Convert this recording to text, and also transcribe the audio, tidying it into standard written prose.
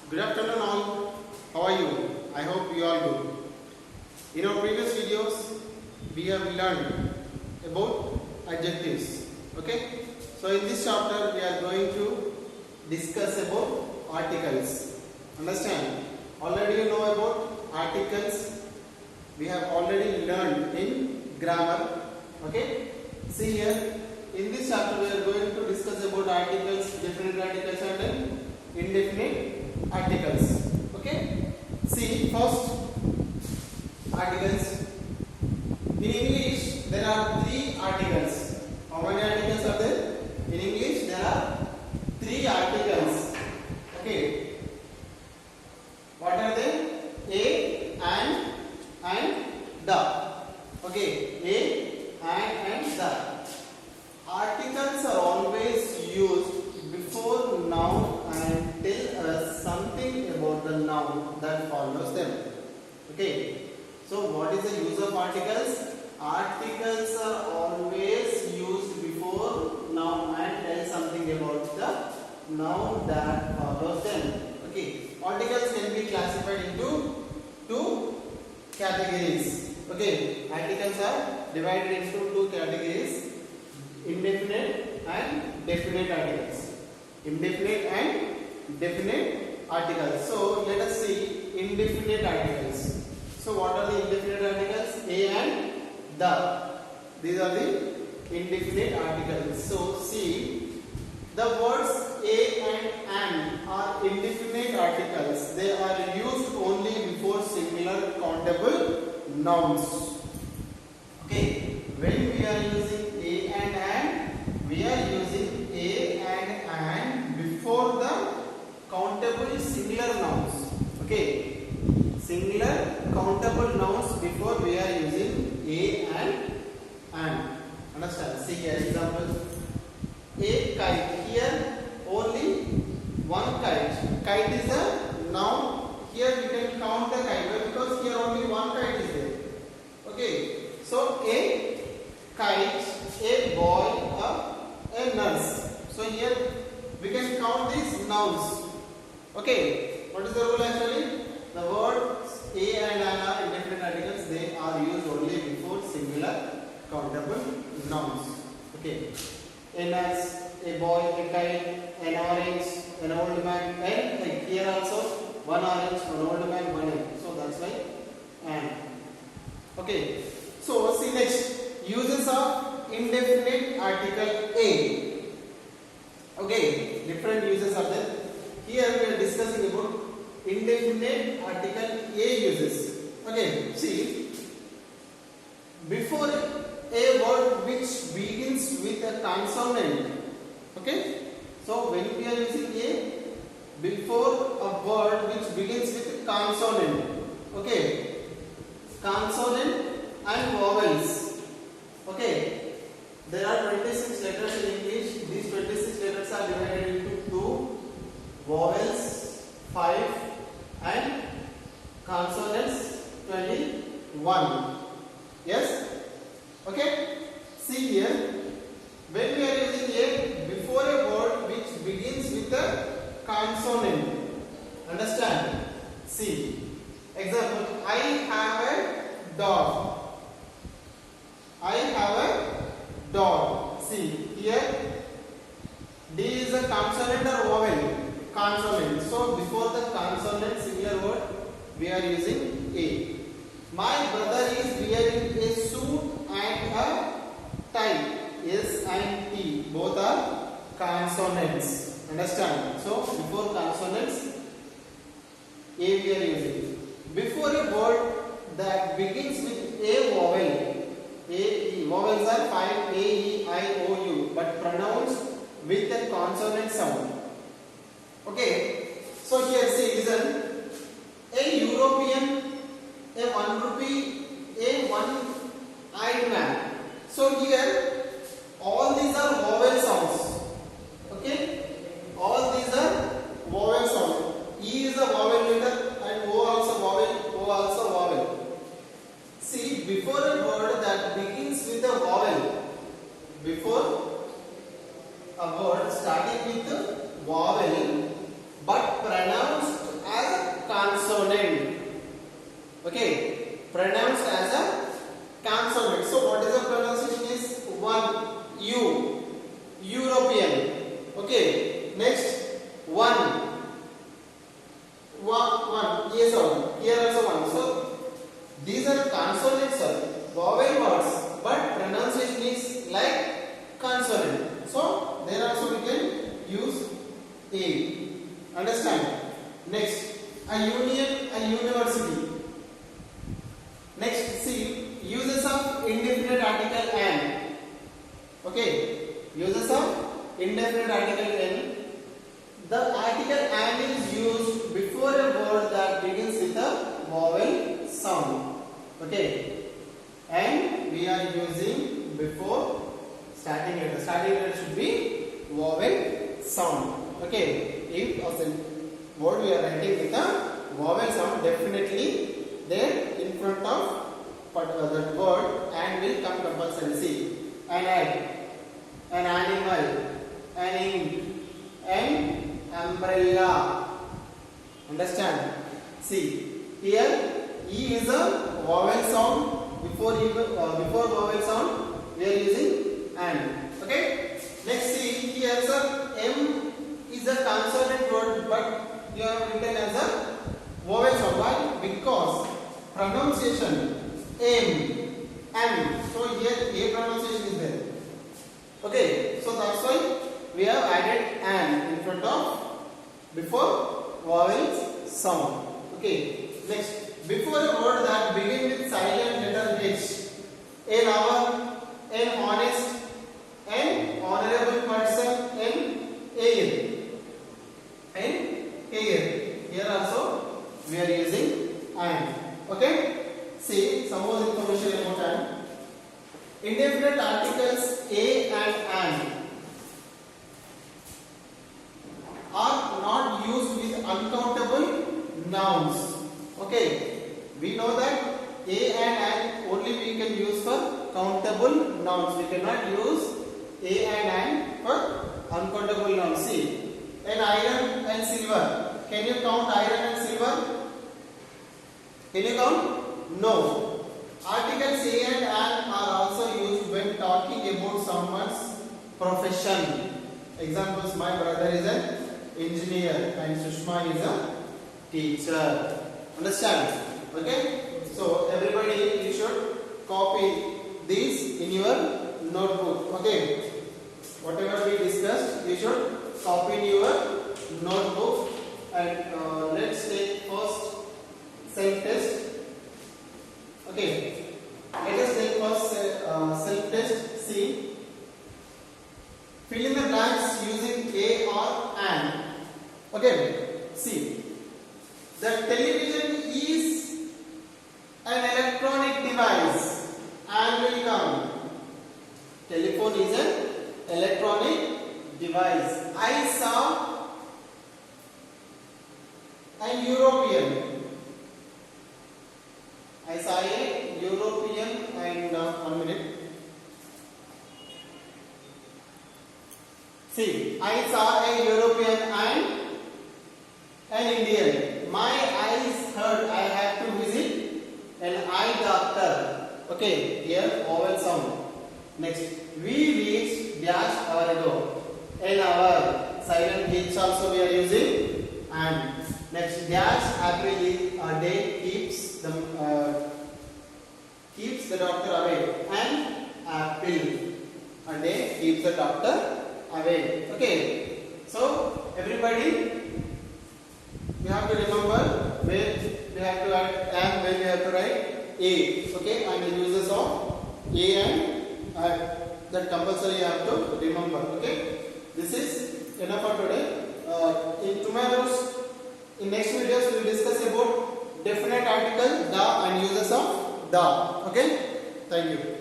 Good afternoon all. How are you? I hope you are good. In our previous videos, we have learned about adjectives. Okay? So in this chapter, we are going to discuss about articles. Understand? Already you know about articles. We have already learned in grammar. Okay? See here. In this chapter, we are going to discuss about articles, definite articles and indefinite articles. Okay? See, first articles. In English, there are three articles. How many articles are there? In English, there are three articles. Okay. What are they? A and the. Okay. A and the. Articles are always used before noun and tell us something about the noun that follows them. Okay. So what is the use of articles? Articles are always used before noun and tell something about the noun that follows them. Okay. Articles can be classified into two categories. Okay. Articles are divided into two categories. Indefinite and definite articles. Indefinite and definite articles. So let us see indefinite articles. So what are the indefinite articles? A and the. These are the indefinite articles. So see, the words a and are indefinite articles. They are used only before singular countable nouns. Okay, when we are using a and, we are using a and before the countable singular nouns. Okay, singular countable nouns before we are using a and. Understand? See here example. A kite. Here only one kite. Kite is a noun. Here we can count the kite because here only one kite is there. Okay. So a kite, a boy, a nurse. So here we can count these nouns. Okay. What is the rule actually? The words a and an are indefinite articles. They are used only before singular countable nouns. Okay. A nurse, a boy, a kite, an orange, an old man, and like here also one orange, one old man, one egg. So that's why and. Okay. So see next, uses of indefinite article a. Okay, different uses are there. Here we are discussing about indefinite article a uses. Okay, see, before a word which begins with a consonant. Okay, so when we are using a, before a word which begins with a consonant. Okay, consonant and vowels. Okay, there are 26 letters in English. These 26 letters are divided into two: vowels 5 and consonants 21. Yes? Okay? See here, when we are using a before a word which begins with a consonant. Understand? See, example, I have a dog. I have a dog. See here, D is a consonant or vowel? Consonant. So before the consonant singular word, we are using a. My brother is wearing a suit and a tie. S and T both are consonants. Understand? So before consonants, a we are using. Before a word that begins with a vowel. Vowels are 5 A, E, I, O, U, but pronounced with a consonant sound. Okay, so here see, listen. A European, a 1 rupee, a one-eyed man. So here, all these are vowel sounds. Okay, all these are vowel sounds. E is a vowel letter and O also vowel. O also vowel. See, before a word that begins with a vowel, before a word starting with a vowel but pronounced consonant. Okay, pronounced as a consonant. So what is the pronunciation is one U, European. Okay, next one yes one, here also one. So these are consonants, vowel words, but pronunciation is like consonant. So there also we can use a. Understand? Next, a union, a university. Next, see uses of indefinite article an. Okay, uses of indefinite article an. The article an is used before a word that begins with a vowel sound. Okay, and we are using before starting letter. Starting letter should be vowel sound. Okay, if a word we are writing with a vowel sound, definitely there in front of that word and will come compulsory. See, an egg, an animal, an ink, an umbrella. Understand? See, here E is a vowel sound. Before vowel sound, we are using an. Okay. Next, see here, sir. M is a consonant word, but you have written as a vowel sound. Why? Because pronunciation M. So here A pronunciation is there. Okay. So that's why we have added an in front of before vowel sound. Okay. Next. Before a word that begins with silent letter H, a lover, an honest, an honorable person, an air. Here also we are using an. Okay. See some more information about an. Indefinite articles a and an are not used with uncountable nouns. Okay. We know that a and an only we can use for countable nouns. We cannot use a and an for uncountable nouns. See, an iron and silver. Can you count iron and silver? Can you count? No. Articles a and an are also used when talking about someone's profession. Examples: my brother is an engineer and Sushma is a teacher. Understand? Okay, so everybody you should copy these in your notebook. Okay, whatever we discussed you should copy in your notebook. And let's take first self-test. Okay, let us take first self-test. See, fill in the blanks using a or an. Okay, see, the television is an electronic device and will come. Telephone is an electronic device. I saw an European. I saw a European and 1 minute. See, I saw a European and an Indian. My eyes hurt. I had to visit an eye doctor. Okay, here vowel sound. Next, we reached dash hour ago. An hour. Silent H also we are using. And next, dash happily a day keeps the doctor away. And apple. A day keeps the doctor away. Okay. So everybody, you have to remember where we have to add and where we have to write a. Okay, and the uses of a and that compulsory you have to remember. Okay, this is enough for today. In next videos we will discuss about definite article the and uses of the. Okay, thank you.